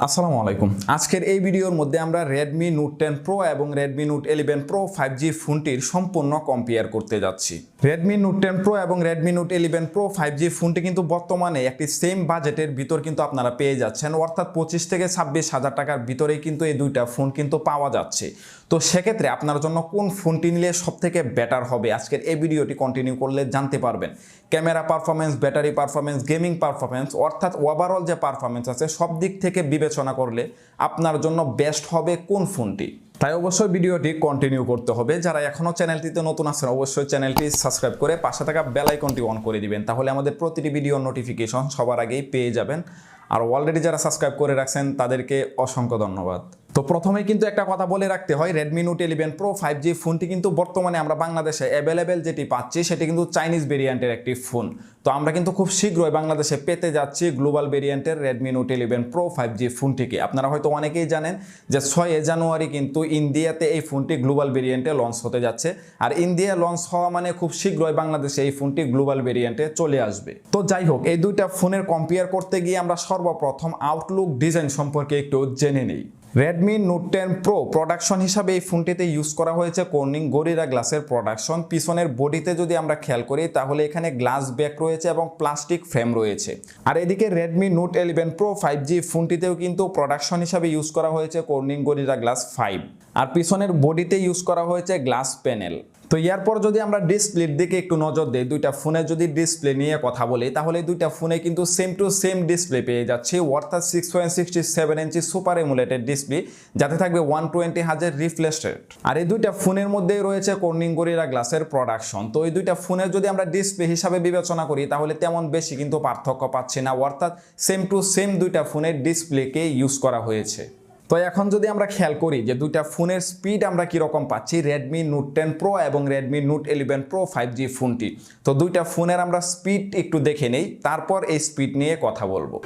আসসালামু আলাইকুম। আজকের এই ভিডিওর মধ্যে আমরা Redmi Note 10 Pro এবং Redmi Note 11 Pro 5G ফোনটির সম্পূর্ণ কম্পেয়ার করতে যাচ্ছি। Redmi Note 10 Pro এবং Redmi Note 11 Pro 5G ফোনটি কিন্তু বর্তমানে একটি সেম বাজেটের ভিতর কিন্তু আপনারা পেয়ে যাচ্ছেন, অর্থাৎ 25 থেকে 26,000 টাকার ভিতরেই কিন্তু এই দুইটা ফোন কিন্তু পাওয়া যাচ্ছে। তো সেক্ষেত্রে আপনার জন্য কোন ফোনটি নিলে সবথেকে বেটার হবে আজকের এই ভিডিওটি কন্টিনিউ করলে জানতে পারবেন। Camera performance, battery performance, gaming performance, অর্থাৎ ওভারঅল যে পারফরমেন্স আছে সব দিক থেকে বিবেচনা করলে আপনার জন্য বেস্ট হবে কোন ফোনটি। তাই অবশ্যই ভিডিওটি কন্টিনিউ করতে হবে। যারা এখনও চ্যানেলটিতে নতুন আছেন অবশ্যই চ্যানেলটি সাবস্ক্রাইব করে পাশে থাকা বেল আইকনটি অন করে দিবেন, তাহলে আমাদের প্রতিটি ভিডিওর নোটিফিকেশন সবার আগেই পেয়ে যাবেন। আর অলরেডি যারা সাবস্ক্রাইব করে রাখছেন তাদেরকে অসংখ্য ধন্যবাদ। তো প্রথমেই কিন্তু একটা কথা বলে রাখতে হয়, Redmi Note 11 Pro 5G ফোনটি কিন্তু বর্তমানে আমরা বাংলাদেশে অ্যাভেলেবেল যেটি পাচ্ছি সেটি কিন্তু চাইনিজ ভেরিয়েন্টের একটি ফোন। তো আমরা কিন্তু খুব শীঘ্রই বাংলাদেশে পেতে যাচ্ছি গ্লোবাল ভেরিয়েন্টের Redmi Note 11 Pro 5G ফোনটিকে। আপনারা হয়তো অনেকেই জানেন যে 6 জানুয়ারি কিন্তু ইন্ডিয়াতে এই ফোনটি গ্লোবাল ভেরিয়েন্টে লঞ্চ হতে যাচ্ছে, আর ইন্ডিয়া লঞ্চ হওয়া মানে খুব শীঘ্রই বাংলাদেশে এই ফোনটি গ্লোবাল ভেরিয়েন্টে চলে আসবে। তো যাই হোক, এই দুইটা ফোনের কম্পেয়ার করতে গিয়ে আমরা সর্বপ্রথম আউটলুক ডিজাইন সম্পর্কে একটু জেনে নিই। Redmi Note 10 Pro প্রোডাকশন হিসাবে এই ফোনটিতে ইউজ করা হয়েছে কর্নিং গরিলা গ্লাসের প্রোডাকশন। পিছনের বডিতে যদি আমরা খেয়াল করি তাহলে এখানে গ্লাস ব্যাক রয়েছে এবং প্লাস্টিক ফ্রেম রয়েছে। আর এদিকে Redmi Note 11 Pro 5G ফোনটিতেও কিন্তু প্রোডাকশন হিসাবে ইউজ করা হয়েছে কর্নিং গরিলা গ্লাস 5, আর পিছনের বডিতে ইউজ করা হয়েছে গ্লাস প্যানেল। তো এরপর যদি আমরা ডিসপ্লের দিকে একটু নজর দিই, দুইটা ফোনে যদি ডিসপ্লে নিয়ে কথা বলি তাহলে দুইটা ফোনে কিন্তু সেম টু সেম ডিসপ্লে পেয়ে যাচ্ছে, অর্থাৎ 6.67 ইঞ্চি সুপার এমুলেটেড ডিসপ্লে, যাতে থাকবে 120 হার্জ রিফ্রেশ রেট। আর এই দুইটা ফোনের মধ্যেই রয়েছে কর্নিং গরিলা গ্লাসের প্রোডাকশন। তো এই দুইটা ফোনের যদি আমরা ডিসপ্লে হিসাবে বিবেচনা করি তাহলে তেমন বেশি কিন্তু পার্থক্য পাচ্ছি না, অর্থাৎ সেম টু সেম দুইটা ফোনের ডিসপ্লেকে ইউজ করা হয়েছে। তো এখন যদি আমরা খেয়াল করি যে দুইটা ফোনের স্পিড আমরা কীরকম পাচ্ছি Redmi Note 10 Pro এবং Redmi Note 11 Pro 5G ফোনটি, তো দুইটা ফোনের আমরা স্পিড একটু দেখে নেই, তারপর এই স্পিড নিয়ে কথা বলবো।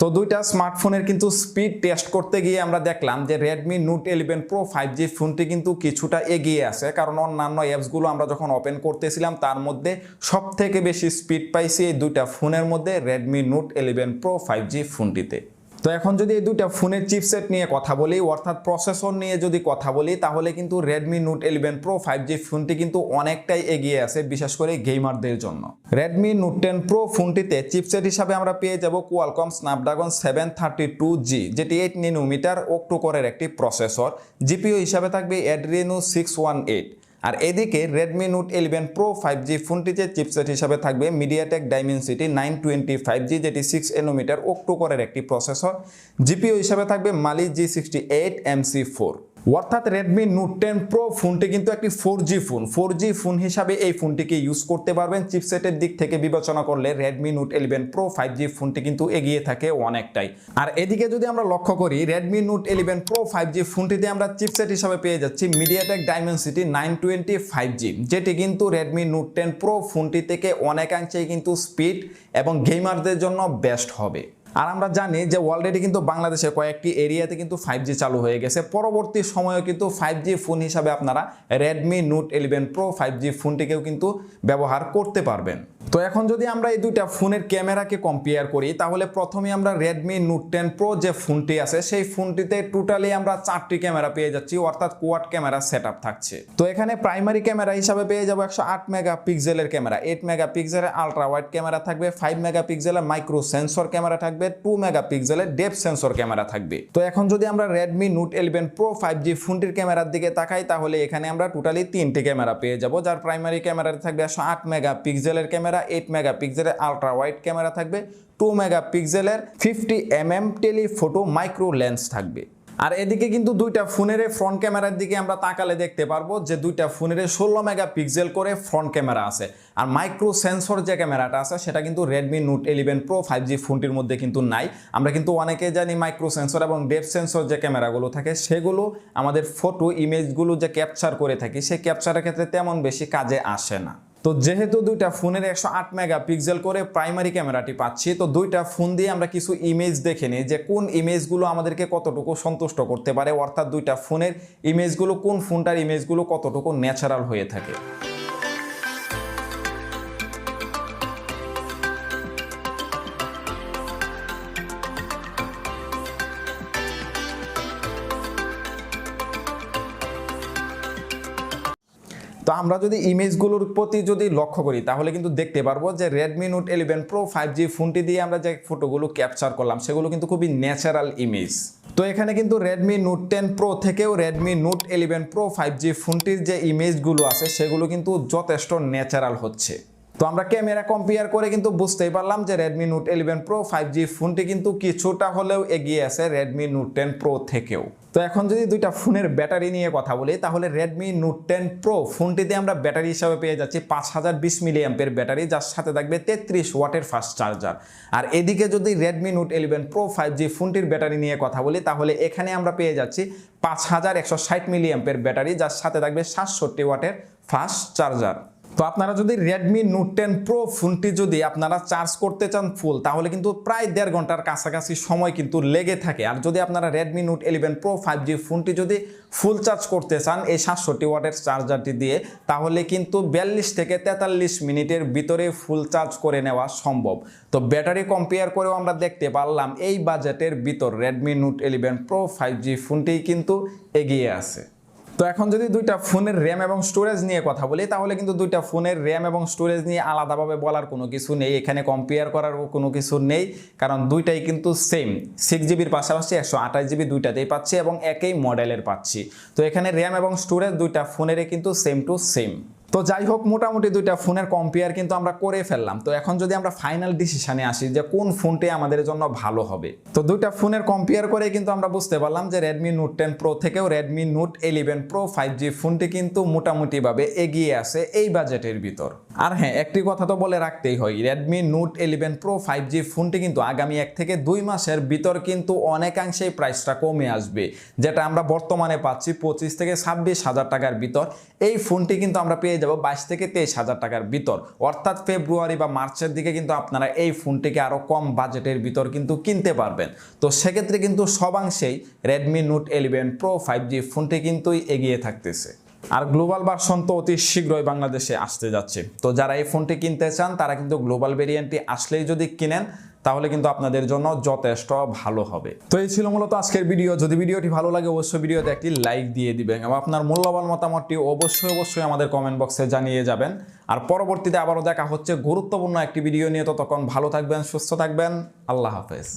তো দুইটা স্মার্টফোনের কিন্তু স্পিড টেস্ট করতে গিয়ে আমরা দেখলাম যে Redmi Note 11 Pro 5G ফোনটি কিন্তু কিছুটা এগিয়ে আছে, কারণ অন্যান্য অ্যাপসগুলো আমরা যখন ওপেন করতেছিলাম তার মধ্যে সবথেকে বেশি স্পিড পাইছি এই দুইটা ফোনের মধ্যে Redmi Note 11 Pro 5G ফোনটিতে। তো এখন যদি এই দুইটা ফোনের চিপসেট নিয়ে কথা বলি, অর্থাৎ প্রসেসর নিয়ে যদি কথা বলি, তাহলে কিন্তু Redmi Note 11 Pro 5G ফোনটি কিন্তু অনেকটাই এগিয়ে আছে, বিশেষ করে গেমারদের জন্য। Redmi Note 10 Pro ফোনটিতে চিপসেট হিসাবে আমরা পেয়ে যাব Qualcomm Snapdragon 732G, যেটি 8 ন্যানোমিটার অক্টো কোরের একটি প্রসেসর। জিপিইউ হিসাবে থাকবে Adreno 618। আর এদিকে Redmi Note 11 Pro 5G ফোনটিতে চিপসেট হিসাবে থাকবে MediaTek Dimensity 925G, যেটি 6 ন্যানোমিটার অক্টো কোরের একটি প্রসেসর। জিপিইউ হিসাবে থাকবে Mali G68 MC4। অর্থাৎ Redmi Note 10 Pro ফোনটি কিন্তু একটি 4G ফোন। 4G ফোন হিসাবে এই ফোনটিকে ইউজ করতে পারবেন। চিপসেটের দিক থেকে বিবেচনা করলে Redmi Note 11 Pro 5G ফোনটি কিন্তু এগিয়ে থাকে অনেকটাই। আর এদিকে যদি আমরা লক্ষ্য করি Redmi Note 11 Pro 5G ফোনটিতে আমরা চিপসেট হিসাবে পেয়ে যাচ্ছি MediaTek Dimensity 925G, যেটি কিন্তু Redmi Note 10 Pro ফোনটি থেকে অনেকাংশেই কিন্তু স্পিড এবং গেমারদের জন্য বেস্ট হবে। আর আমরা জানি যে অলরেডি কিন্তু বাংলাদেশে কয়েকটি এরিয়াতে কিন্তু 5G চালু হয়ে গেছে। পরবর্তী সময়েও কিন্তু 5G ফোন হিসাবে আপনারা Redmi Note 11 Pro 5G ফোনটিকেও কিন্তু ব্যবহার করতে পারবেন। তো এখন যদি আমরা এই দুইটা ফোনের ক্যামেরাকে কম্পেয়ার করি তাহলে প্রথমে আমরা Redmi Note 10 Pro যে ফোনটি আছে সেই ফোনটিতে টোটালি আমরা 4টি ক্যামেরা পেয়ে যাচ্ছি, অর্থাৎ কোয়াড ক্যামেরা সেটআপ থাকছে। তো এখানে প্রাইমারি ক্যামেরা হিসাবে পেয়ে যাব 108 মেগাপিক্সেলের ক্যামেরা, 8 মেগাপিক্সেলের আলট্রা ওয়াইড ক্যামেরা থাকবে, 5 মেগাপিক্সেলের মাইক্রো সেন্সর ক্যামেরা থাকবে, 2 মেগাপিক্সেলের ডেপথ সেন্সর ক্যামেরা থাকবে। তো এখন যদি আমরা Redmi Note 11 Pro 5G ফোনটির ক্যামেরার দিকে তাকাই তাহলে এখানে আমরা টোটালি 3টি ক্যামেরা পেয়ে যাব, যার প্রাইমারি ক্যামেরাতে থাকবে 108 মেগাপিক্সেলের ক্যামেরা, 8 মেগাপিক্সেলের আলট্রা ওয়াইড ক্যামেরা থাকবে, 2 মেগাপিক্সেলের 50mm টেলিফোটো মাইক্রো লেন্স থাকবে। আর এদিকে কিন্তু দুইটা ফোনের ফ্রন্ট ক্যামেরার দিকে আমরা তাকালে দেখতে পারবো যে দুইটা ফোনের 16 মেগাপিক্সেল করে ফ্রন্ট ক্যামেরা আছে, আর মাইক্রো সেন্সর যে ক্যামেরাটা আছে সেটা কিন্তু Redmi Note 11 Pro 5G ফোনটির মধ্যে কিন্তু নাই। আমরা কিন্তু অনেকে জানি মাইক্রো সেন্সর এবং ডেপথ সেন্সর যে ক্যামেরাগুলো থাকে সেগুলো আমাদের ফটো ইমেজগুলো যে ক্যাপচার করে থাকি সেই ক্যাপচারের ক্ষেত্রে তেমন বেশি কাজে আসে না। তো যেহেতু দুইটা ফোনের 108 মেগাপিক্সেল করে প্রাইমারি ক্যামেরাটি পাচ্ছি, তো দুইটা ফোন দিয়ে আমরা কিছু ইমেজ দেখে নিই যে কোন ইমেজগুলো আমাদেরকে কতটুকু সন্তুষ্ট করতে পারে, অর্থাৎ দুইটা ফোনের ইমেজগুলো, কোন ফোনটার ইমেজগুলো কতটুকু ন্যাচারাল হয়ে থাকে। তো আমরা যদি ইমেজগুলোর প্রতি যদি লক্ষ্য করি তাহলে কিন্তু দেখতে পারবো যে Redmi Note 11 Pro 5G ফোনটি দিয়ে আমরা যে ফটোগুলো ক্যাপচার করলাম সেগুলো কিন্তু খুবই ন্যাচারাল ইমেজ। তো এখানে কিন্তু Redmi Note 10 Pro থেকেও Redmi Note 11 Pro 5G ফোনটির যে ইমেজগুলো আছে সেগুলো কিন্তু যথেষ্ট ন্যাচারাল হচ্ছে। তো আমরা ক্যামেরা কম্পেয়ার করে কিন্তু বুঝতেই পারলাম যে Redmi Note 11 Pro 5G ফোনটি কিন্তু কিছুটা হলেও এগিয়ে আছে Redmi Note 10 Pro থেকেও। তো এখন যদি দুইটা ফোনের ব্যাটারি নিয়ে কথা বলি তাহলে Redmi Note 10 Pro ফোনটিতে আমরা ব্যাটারি হিসাবে পেয়ে যাচ্ছি 5020 মিলিঅ্যাম্পের ব্যাটারি, যার সাথে থাকবে 33 ওয়াটের ফাস্ট চার্জার। আর এদিকে যদি Redmi Note 11 Pro 5G ফোনটির ব্যাটারি নিয়ে কথা বলি তাহলে এখানে আমরা পেয়ে যাচ্ছি 5160 মিলিঅ্যাম্পের ব্যাটারি, যার সাথে থাকবে 67 ওয়াটের ফাস্ট চার্জার। তো আপনারা যদি Redmi Note 10 Pro ফোনটি যদি আপনারা চার্জ করতে চান ফুল, তাহলে কিন্তু প্রায় 1.5 ঘন্টার কাছাকাছি সময় কিন্তু লেগে থাকে। আর যদি আপনারা Redmi Note 11 Pro 5G ফোনটি যদি ফুল চার্জ করতে চান এই 67 ওয়াটের চার্জারটি দিয়ে, তাহলে কিন্তু 42 থেকে 43 মিনিটের ভিতরে ফুল চার্জ করে নেওয়া সম্ভব। তো ব্যাটারি কম্পেয়ার করেও আমরা দেখতে পারলাম এই বাজেটের ভিতর Redmi Note 11 Pro 5G ফোনটি কিন্তু এগিয়ে আছে। তো এখন যদি দুইটা ফোনের র্যাম এবং স্টোরেজ নিয়ে কথা বলি তাহলে কিন্তু দুইটা ফোনের র্যাম এবং স্টোরেজ নিয়ে আলাদাভাবে বলার কোনো কিছু নেই, এখানে কম্পেয়ার করার কোনো কিছু নেই, কারণ দুইটাই কিন্তু সেম 6GB পাশাপাশি 128GB দুইটাতেই পাচ্ছি এবং একই মডেলের পাচ্ছি। তো এখানে র্যাম এবং স্টোরেজ দুইটা ফোনেরই কিন্তু সেম টু সেম। তো যাই হোক, মোটামুটি দুইটা ফোনের কম্পেয়ার কিন্তু আমরা করে ফেললাম। তো এখন যদি আমরা ফাইনাল ডিসিশনে আসি যে কোন ফোনটি আমাদের জন্য ভালো হবে, তো দুইটা ফোনের কম্পেয়ার করে কিন্তু আমরা বুঝতে পারলাম যে Redmi Note 10 Pro থেকেও Redmi Note 11 Pro 5G ফোনটি কিন্তু মোটামুটিভাবে এগিয়ে আছে এই বাজেটের ভিতর। আর হ্যাঁ, একটি কথা তো বলে রাখতেই হয়, Redmi Note 11 Pro 5G ফোনটি কিন্তু আগামী 1 থেকে 2 মাসের ভিতর কিন্তু অনেকাংশেই প্রাইসটা কমে আসবে, যেটা আমরা বর্তমানে পাচ্ছি 25 থেকে 26 হাজার টাকার ভিতর। এই ফোনটি কিন্তু আমরা পেয়ে যাব 22 থেকে 23 হাজার টাকার ভিতর, অর্থাৎ ফেব্রুয়ারি বা মার্চের দিকে কিন্তু আপনারা এই ফোনটিকে আরো কম বাজেটের ভিতর কিন্তু কিনতে পারবেন। তো সেক্ষেত্রে কিন্তু সবাংশেই Redmi Note 11 Pro 5G ফোনটি কিন্তু এগিয়ে থাকতেছে। আর গ্লোবাল ভার্সন তো অতি শীঘ্রই বাংলাদেশে আসতে যাচ্ছে। তো যারা এই ফোনটি কিনতে চান তারা কিন্তু গ্লোবাল ভেরিয়েন্টটি আসলেই যদি কিনেন তাহলে কিন্তু আপনাদের জন্য যথেষ্ট ভালো হবে। তো এই ছিল মূলত আজকের ভিডিও। যদি ভিডিওটি ভালো লাগে অবশ্যই ভিডিওতে একটি লাইক দিয়ে দিবেন এবং আপনার মূল্যবান মতামতটি অবশ্যই আমাদের কমেন্ট বক্সে জানিয়ে যাবেন। আর পরবর্তীতে আবারও দেখা হচ্ছে গুরুত্বপূর্ণ একটি ভিডিও নিয়ে। ততক্ষণ ভালো থাকবেন, সুস্থ থাকবেন, আল্লাহ হাফেজ।